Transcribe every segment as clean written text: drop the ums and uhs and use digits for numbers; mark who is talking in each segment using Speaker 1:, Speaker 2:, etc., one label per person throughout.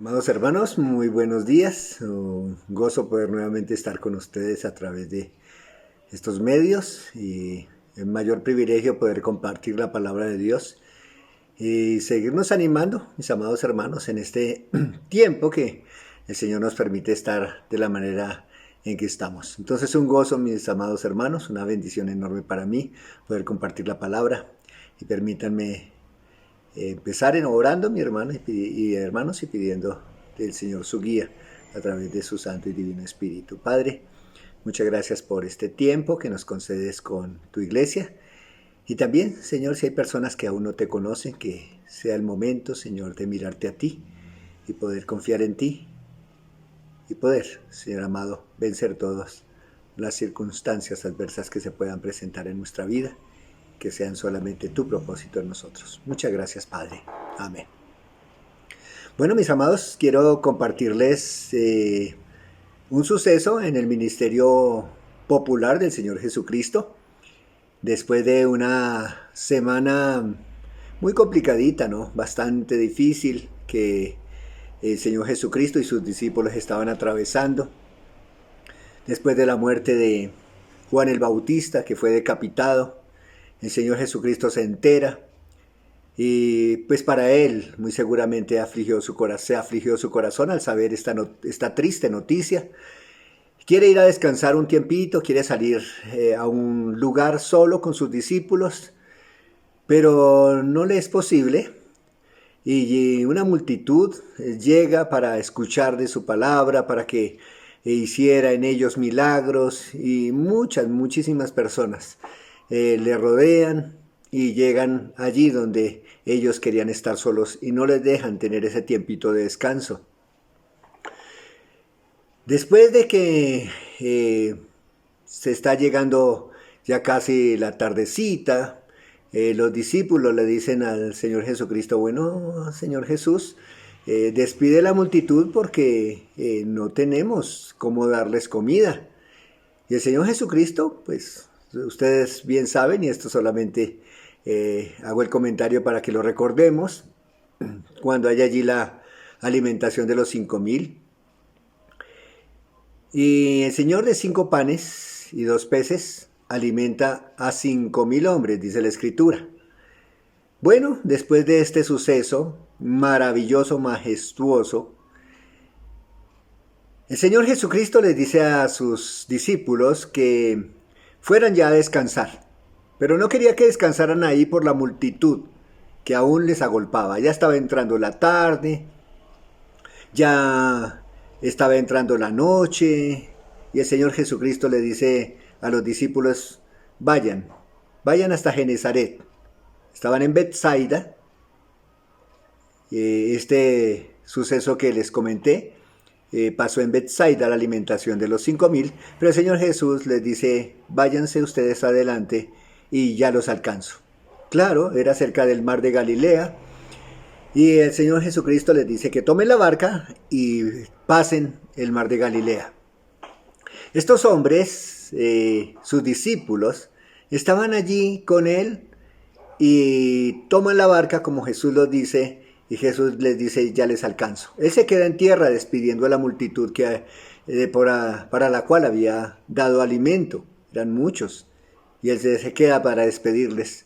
Speaker 1: Amados hermanos, muy buenos días. Un gozo poder nuevamente estar con ustedes a través de estos medios y el mayor privilegio poder compartir la palabra de Dios y seguirnos animando, mis amados hermanos, en este tiempo que el Señor nos permite estar de la manera en que estamos. Entonces, un gozo, mis amados hermanos, una bendición enorme para mí poder compartir la palabra y permítanme empezar en orando, mi hermano y hermanos, y pidiendo del Señor su guía a través de su Santo y Divino Espíritu. Padre, muchas gracias por este tiempo que nos concedes con tu iglesia. Y también, Señor, si hay personas que aún no te conocen, que sea el momento, Señor, de mirarte a ti y poder confiar en ti y poder, Señor amado, vencer todas las circunstancias adversas que se puedan presentar en nuestra vida, que sean solamente tu propósito en nosotros. Muchas gracias, Padre. Amén. Bueno, mis amados, quiero compartirles un suceso en el ministerio popular del Señor Jesucristo. Después de una semana muy complicadita, ¿no? Bastante difícil que el Señor Jesucristo y sus discípulos estaban atravesando. Después de la muerte de Juan el Bautista, que fue decapitado, el Señor Jesucristo se entera y pues para él muy seguramente se afligió su corazón al saber esta triste noticia. Quiere ir a descansar un tiempito, quiere salir a un lugar solo con sus discípulos, pero no le es posible. Y una multitud llega para escuchar de su palabra, para que hiciera en ellos milagros, y muchísimas personas le rodean y llegan allí donde ellos querían estar solos y no les dejan tener ese tiempito de descanso. Después de que se está llegando ya casi la tardecita, los discípulos le dicen al Señor Jesucristo: bueno, Señor Jesús, despide la multitud porque no tenemos cómo darles comida. Y el Señor Jesucristo, pues ustedes bien saben, y esto solamente hago el comentario para que lo recordemos, cuando hay allí la alimentación de los 5,000, y el Señor de 5 panes y 2 peces alimenta a 5,000 hombres, dice la Escritura. Bueno, después de este suceso maravilloso, majestuoso, el Señor Jesucristo les dice a sus discípulos que fueran ya a descansar, pero no quería que descansaran ahí por la multitud que aún les agolpaba. Ya estaba entrando la tarde, ya estaba entrando la noche, y el Señor Jesucristo le dice a los discípulos: vayan hasta Genezaret. Estaban en Betsaida. Este suceso que les comenté pasó en Betsaida, la alimentación de los 5,000, pero el Señor Jesús les dice: váyanse ustedes adelante y ya los alcanzo. Claro, era cerca del mar de Galilea, y el Señor Jesucristo les dice que tomen la barca y pasen el mar de Galilea. Estos hombres, sus discípulos, estaban allí con él y toman la barca como Jesús los dice, y Jesús les dice: ya les alcanzo. Él se queda en tierra despidiendo a la multitud para la cual había dado alimento. Eran muchos, y él se queda para despedirles.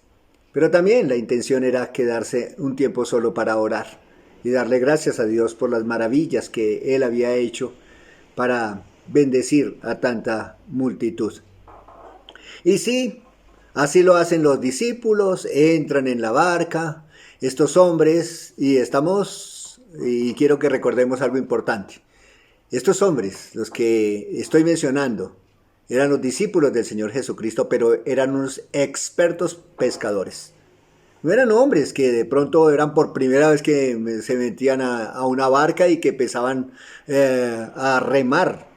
Speaker 1: Pero también la intención era quedarse un tiempo solo para orar y darle gracias a Dios por las maravillas que él había hecho para bendecir a tanta multitud. Y sí, así lo hacen los discípulos, entran en la barca, estos hombres, y quiero que recordemos algo importante. Estos hombres, los que estoy mencionando, eran los discípulos del Señor Jesucristo, pero eran unos expertos pescadores. No eran hombres que de pronto eran por primera vez que se metían a una barca y que empezaban a remar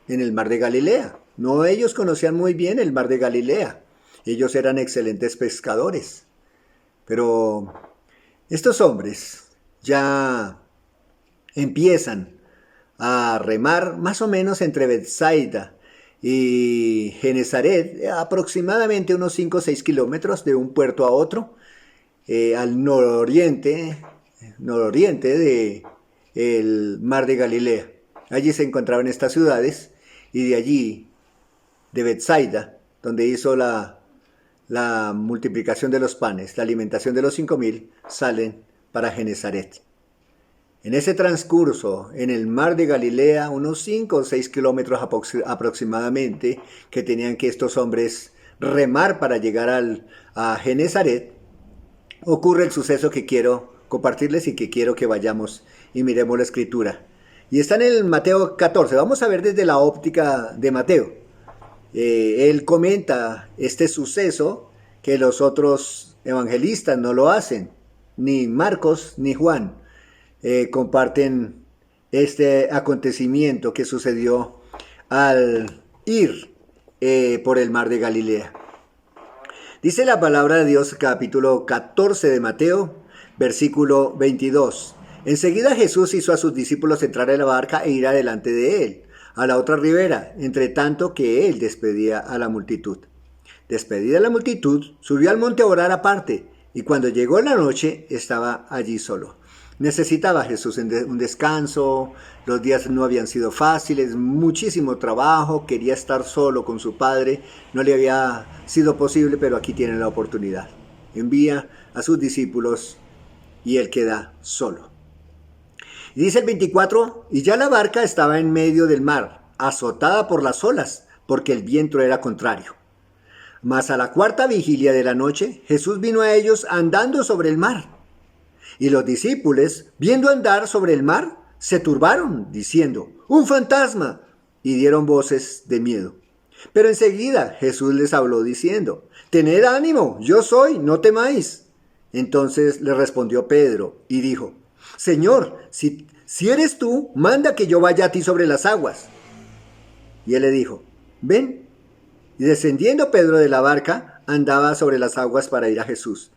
Speaker 1: en el mar de Galilea. No, ellos conocían muy bien el mar de Galilea. Ellos eran excelentes pescadores. Pero estos hombres ya empiezan a remar más o menos entre Betsaida y Genezaret, aproximadamente unos 5 o 6 kilómetros de un puerto a otro, al nororiente el mar de Galilea. Allí se encontraban estas ciudades y de allí, de Betsaida, donde hizo la multiplicación de los panes, la alimentación de los 5.000, salen para Genezaret. En ese transcurso, en el mar de Galilea, unos 5 o 6 kilómetros aproximadamente, que tenían que estos hombres remar para llegar a Genezaret, ocurre el suceso que quiero compartirles y que quiero que vayamos y miremos la escritura. Y está en el Mateo 14. Vamos a ver desde la óptica de Mateo. Él comenta este suceso que los otros evangelistas no lo hacen, ni Marcos ni Juan comparten este acontecimiento que sucedió al ir por el mar de Galilea. Dice la palabra de Dios, capítulo 14 de Mateo, versículo 22. Enseguida Jesús hizo a sus discípulos entrar en la barca e ir adelante de él, a la otra ribera, entre tanto que él despedía a la multitud. Despedida la multitud, subió al monte a orar aparte, y cuando llegó la noche estaba allí solo. Necesitaba Jesús un descanso, los días no habían sido fáciles, muchísimo trabajo, quería estar solo con su Padre, no le había sido posible, pero aquí tiene la oportunidad. Envía a sus discípulos y él queda solo. Y dice el 24, y ya la barca estaba en medio del mar, azotada por las olas, porque el viento era contrario. Mas a la cuarta vigilia de la noche, Jesús vino a ellos andando sobre el mar. Y los discípulos, viendo andar sobre el mar, se turbaron, diciendo, ¡un fantasma! Y dieron voces de miedo. Pero enseguida Jesús les habló diciendo, tened ánimo, yo soy, no temáis. Entonces le respondió Pedro y dijo, Señor, si eres tú, manda que yo vaya a ti sobre las aguas. Y él le dijo, ven. Y descendiendo Pedro de la barca, andaba sobre las aguas para ir a Jesús.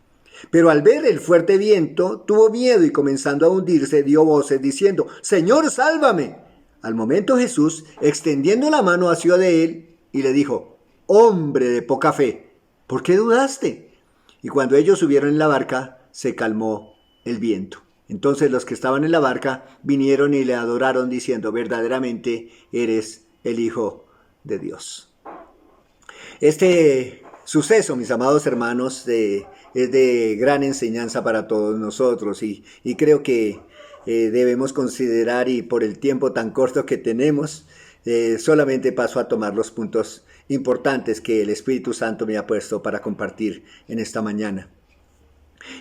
Speaker 1: Pero al ver el fuerte viento, tuvo miedo y comenzando a hundirse, dio voces diciendo, Señor, sálvame. Al momento Jesús, extendiendo la mano, asió de él y le dijo, hombre de poca fe, ¿por qué dudaste? Y cuando ellos subieron en la barca, se calmó el viento. Entonces los que estaban en la barca vinieron y le adoraron diciendo, verdaderamente eres el Hijo de Dios. Este suceso, mis amados hermanos, es de gran enseñanza para todos nosotros y creo que debemos considerar, y por el tiempo tan corto que tenemos, solamente paso a tomar los puntos importantes que el Espíritu Santo me ha puesto para compartir en esta mañana.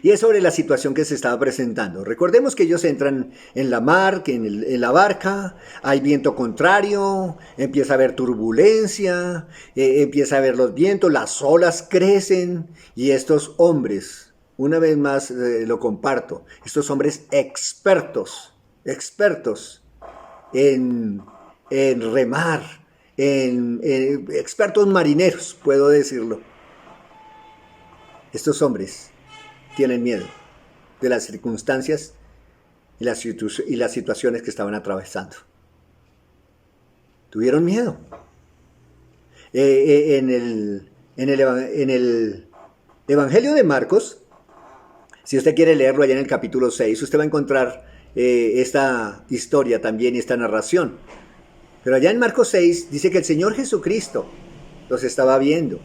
Speaker 1: Y es sobre la situación que se estaba presentando. Recordemos que ellos entran en la mar, que en la barca, hay viento contrario, empieza a haber turbulencia, empieza a haber los vientos, las olas crecen y estos hombres, una vez más lo comparto, estos hombres expertos en remar, expertos marineros, puedo decirlo. Estos hombres tienen miedo de las circunstancias y las situaciones que estaban atravesando. Tuvieron miedo. En el Evangelio de Marcos, si usted quiere leerlo allá en el capítulo 6, usted va a encontrar esta historia también y esta narración. Pero allá en Marcos 6 dice que el Señor Jesucristo los estaba viendo.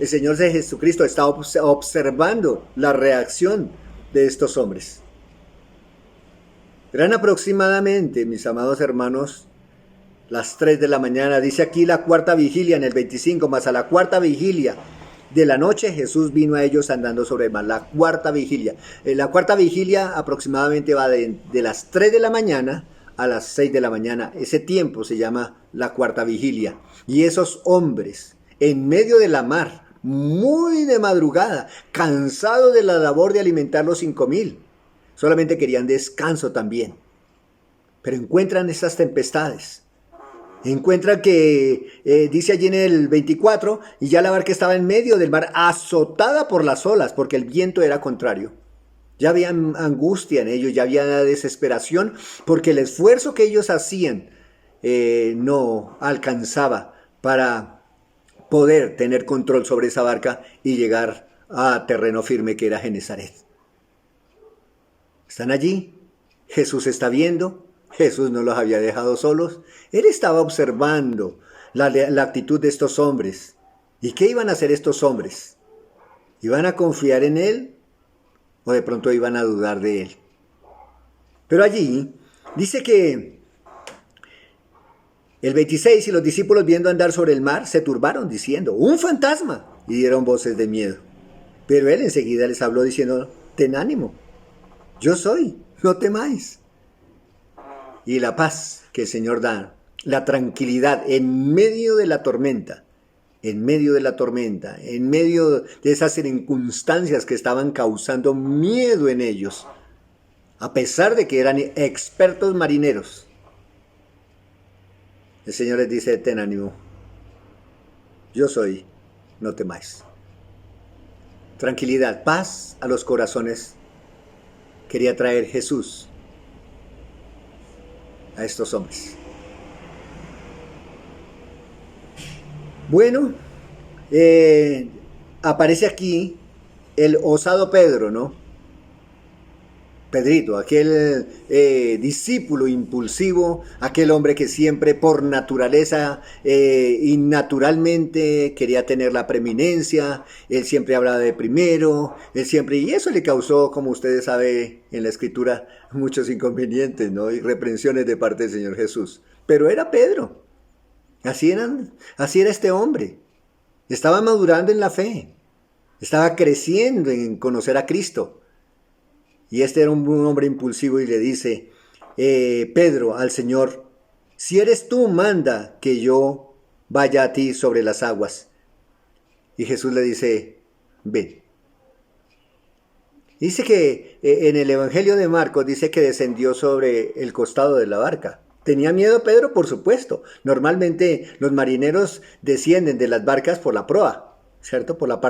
Speaker 1: El Señor Jesucristo está observando la reacción de estos hombres. Eran aproximadamente, mis amados hermanos, las 3 de la mañana. Dice aquí la cuarta vigilia en el 25, más a la cuarta vigilia de la noche Jesús vino a ellos andando sobre el mar. La cuarta vigilia. La cuarta vigilia aproximadamente va de las 3 de la mañana a las 6 de la mañana. Ese tiempo se llama la cuarta vigilia. Y esos hombres en medio de la mar, muy de madrugada, cansados de la labor de alimentar los 5.000. Solamente querían descanso también. Pero encuentran esas tempestades. Encuentran que, dice allí en el 24, y ya la barca estaba en medio del mar, azotada por las olas, porque el viento era contrario. Ya había angustia en ellos, ya había desesperación, porque el esfuerzo que ellos hacían no alcanzaba para poder tener control sobre esa barca y llegar a terreno firme que era Genezaret. Están allí Jesús está viendo, Jesús no los había dejado solos, Él estaba observando la actitud de estos hombres. ¿Y qué iban a hacer estos hombres? ¿Iban a confiar en Él o de pronto iban a dudar de Él? Pero allí dice que el 26, y los discípulos viendo andar sobre el mar se turbaron diciendo, ¡un fantasma! Y dieron voces de miedo. Pero Él enseguida les habló diciendo, ten ánimo, yo soy, no temáis. Y la paz que el Señor da, la tranquilidad en medio de la tormenta, en medio de esas circunstancias que estaban causando miedo en ellos, a pesar de que eran expertos marineros. El Señor les dice, ten ánimo, yo soy, no temáis. Tranquilidad, paz a los corazones quería traer Jesús a estos hombres. Bueno, aparece aquí el osado Pedro, ¿no? Pedrito, aquel discípulo impulsivo, aquel hombre que siempre por naturaleza y naturalmente quería tener la preeminencia, él siempre hablaba de primero, y eso le causó, como ustedes saben en la Escritura, muchos inconvenientes, ¿no? Y reprensiones de parte del Señor Jesús. Pero era Pedro, así era este hombre, estaba madurando en la fe, estaba creciendo en conocer a Cristo. Y este era un hombre impulsivo y le dice, Pedro, al Señor, si eres tú, manda que yo vaya a ti sobre las aguas. Y Jesús le dice, ven. Dice que en el Evangelio de Marcos dice que descendió sobre el costado de la barca. ¿Tenía miedo Pedro? Por supuesto. Normalmente los marineros descienden de las barcas por la proa, ¿cierto? Por la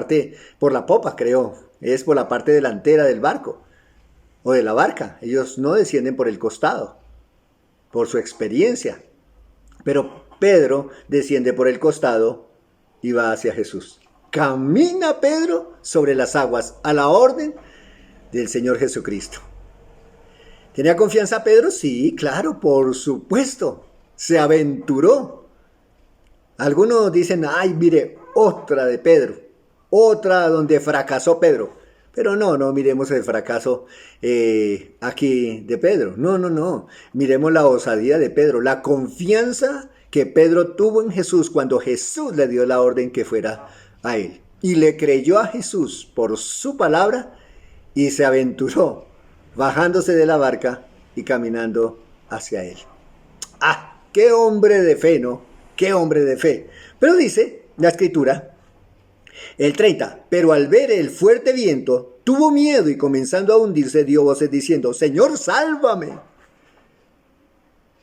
Speaker 1: popa, creo. Es por la parte delantera del barco o de la barca. Ellos no descienden por el costado, por su experiencia. Pero Pedro desciende por el costado y va hacia Jesús. Camina Pedro sobre las aguas a la orden del Señor Jesucristo. ¿Tenía confianza Pedro? Sí, claro, por supuesto. Se aventuró. Algunos dicen, ay, mire, otra de Pedro. Otra donde fracasó Pedro. Pero no miremos el fracaso aquí de Pedro. No. Miremos la osadía de Pedro, la confianza que Pedro tuvo en Jesús cuando Jesús le dio la orden que fuera a él. Y le creyó a Jesús por su palabra y se aventuró, bajándose de la barca y caminando hacia él. ¡Ah! ¡Qué hombre de fe, ¿no? ¡Qué hombre de fe! Pero dice la Escritura, el 30, pero al ver el fuerte viento, tuvo miedo y comenzando a hundirse dio voces diciendo, Señor, sálvame.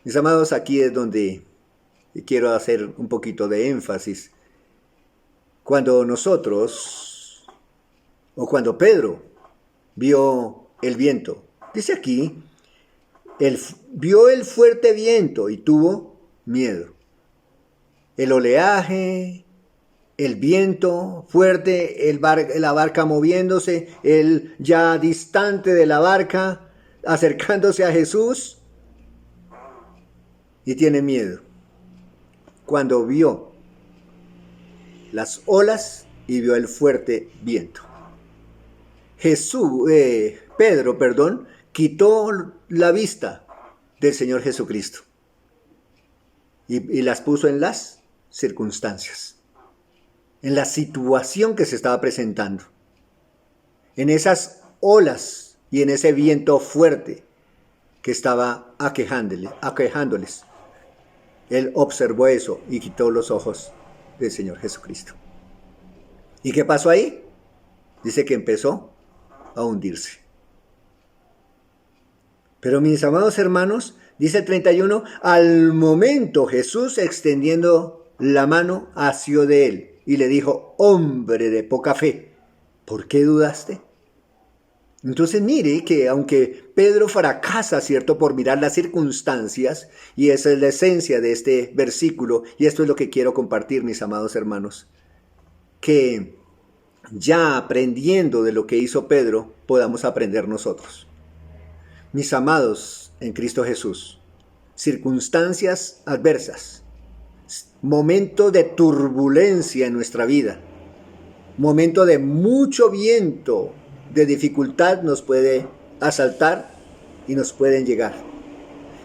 Speaker 1: Mis amados, aquí es donde quiero hacer un poquito de énfasis. Cuando nosotros, o cuando Pedro vio el viento, dice aquí, vio el fuerte viento y tuvo miedo. El oleaje, el viento fuerte, la barca moviéndose, él ya distante de la barca, acercándose a Jesús y tiene miedo. Cuando vio las olas y vio el fuerte viento. Pedro, quitó la vista del Señor Jesucristo y las puso en las circunstancias, en la situación que se estaba presentando, en esas olas y en ese viento fuerte que estaba aquejándoles. Él observó eso y quitó los ojos del Señor Jesucristo. ¿Y qué pasó ahí? Dice que empezó a hundirse. Pero mis amados hermanos, dice el 31, al momento Jesús extendiendo la mano asió de él y le dijo, hombre de poca fe, ¿por qué dudaste? Entonces mire que aunque Pedro fracasa, ¿cierto?, por mirar las circunstancias, y esa es la esencia de este versículo, y esto es lo que quiero compartir, mis amados hermanos, que ya aprendiendo de lo que hizo Pedro, podamos aprender nosotros. Mis amados en Cristo Jesús, circunstancias adversas, momento de turbulencia en nuestra vida, momento de mucho viento, de dificultad nos puede asaltar y nos pueden llegar.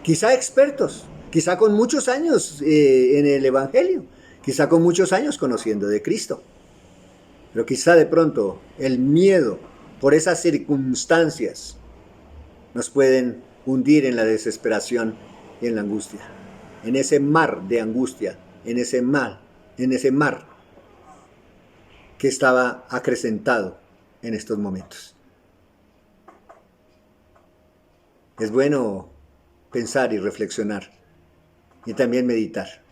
Speaker 1: Quizá expertos, quizá con muchos años en el Evangelio, quizá con muchos años conociendo de Cristo. Pero quizá de pronto el miedo por esas circunstancias nos pueden hundir en la desesperación y en la angustia. En ese mar de angustia, en ese mar que estaba acrecentado en estos momentos. Es bueno pensar y reflexionar y también meditar.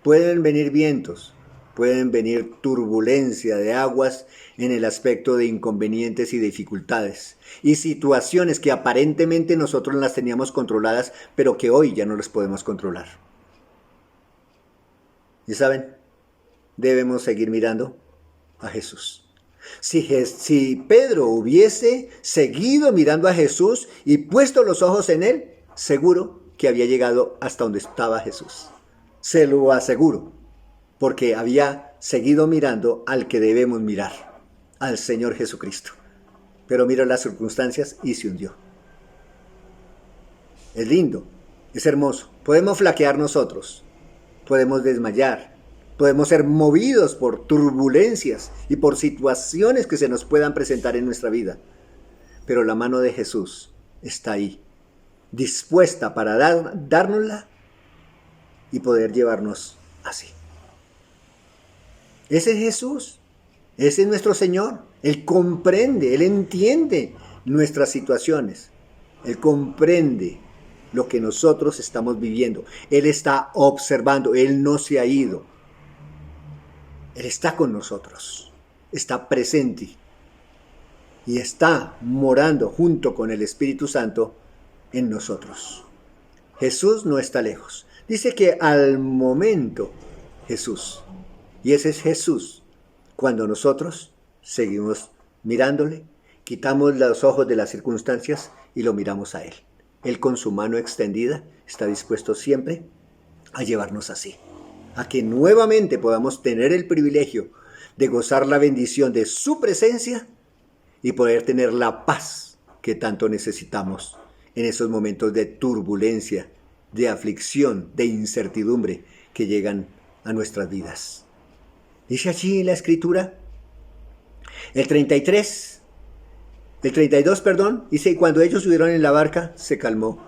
Speaker 1: Pueden venir vientos, pueden venir turbulencia de aguas en el aspecto de inconvenientes y dificultades y situaciones que aparentemente nosotros las teníamos controladas, pero que hoy ya no las podemos controlar. Y saben, debemos seguir mirando a Jesús. Si Pedro hubiese seguido mirando a Jesús y puesto los ojos en él, seguro que había llegado hasta donde estaba Jesús. Se lo aseguro, porque había seguido mirando al que debemos mirar, al Señor Jesucristo. Pero miró las circunstancias y se hundió. Es lindo, es hermoso. Podemos flaquear nosotros, podemos desmayar, podemos ser movidos por turbulencias y por situaciones que se nos puedan presentar en nuestra vida. Pero la mano de Jesús está ahí, dispuesta para dárnosla y poder llevarnos así. Ese es Jesús, ese es nuestro Señor. Él comprende, Él entiende nuestras situaciones. Él comprende lo que nosotros estamos viviendo. Él está observando, Él no se ha ido. Él está con nosotros, está presente y está morando junto con el Espíritu Santo en nosotros. Jesús no está lejos. Dice que al momento Jesús, y ese es Jesús, cuando nosotros seguimos mirándole, quitamos los ojos de las circunstancias y lo miramos a Él. Él con su mano extendida está dispuesto siempre a llevarnos así, a que nuevamente podamos tener el privilegio de gozar la bendición de su presencia y poder tener la paz que tanto necesitamos en esos momentos de turbulencia, de aflicción, de incertidumbre que llegan a nuestras vidas. Dice allí en la Escritura, el 32, dice, y cuando ellos subieron en la barca, se calmó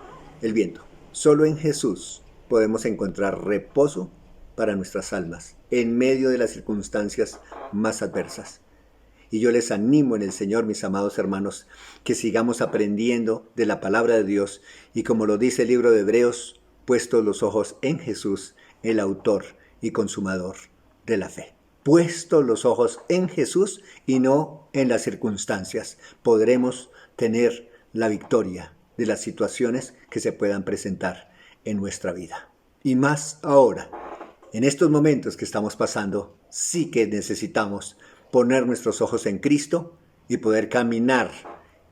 Speaker 1: el viento. Solo en Jesús podemos encontrar reposo para nuestras almas, en medio de las circunstancias más adversas. Y yo les animo en el Señor, mis amados hermanos, que sigamos aprendiendo de la palabra de Dios y como lo dice el libro de Hebreos, puestos los ojos en Jesús, el autor y consumador de la fe. Puestos los ojos en Jesús y no en las circunstancias, podremos tener la victoria de las situaciones que se puedan presentar en nuestra vida. Y más ahora, en estos momentos que estamos pasando, sí que necesitamos poner nuestros ojos en Cristo y poder caminar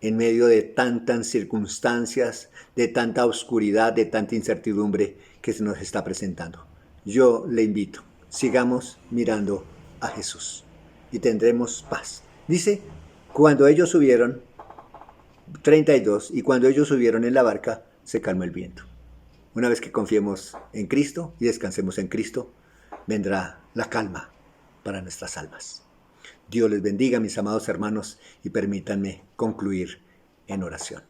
Speaker 1: en medio de tantas circunstancias, de tanta oscuridad, de tanta incertidumbre que se nos está presentando. Yo le invito, sigamos mirando a Jesús y tendremos paz. Dice, cuando ellos subieron, 32, y cuando ellos subieron en la barca, se calmó el viento. Una vez que confiemos en Cristo y descansemos en Cristo, vendrá la calma para nuestras almas. Dios les bendiga, mis amados hermanos, y permítanme concluir en oración.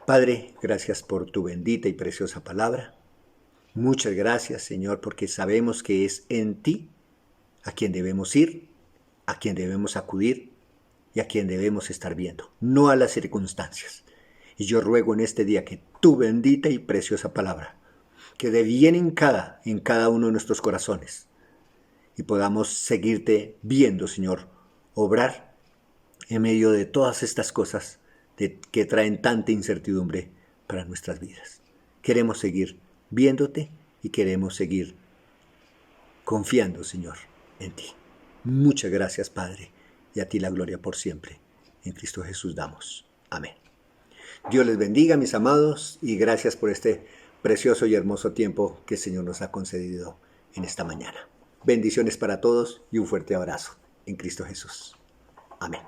Speaker 1: Padre, gracias por tu bendita y preciosa palabra. Muchas gracias, Señor, porque sabemos que es en ti a quien debemos ir, a quien debemos acudir y a quien debemos estar viendo, no a las circunstancias. Y yo ruego en este día que tu bendita y preciosa palabra quede bien en cada uno de nuestros corazones y podamos seguirte viendo, Señor, obrar en medio de todas estas cosas que traen tanta incertidumbre para nuestras vidas. Queremos seguir viéndote y queremos seguir confiando, Señor, en ti. Muchas gracias, Padre, y a ti la gloria por siempre. En Cristo Jesús damos. Amén. Dios les bendiga, mis amados, y gracias por este precioso y hermoso tiempo que el Señor nos ha concedido en esta mañana. Bendiciones para todos y un fuerte abrazo en Cristo Jesús. Amén.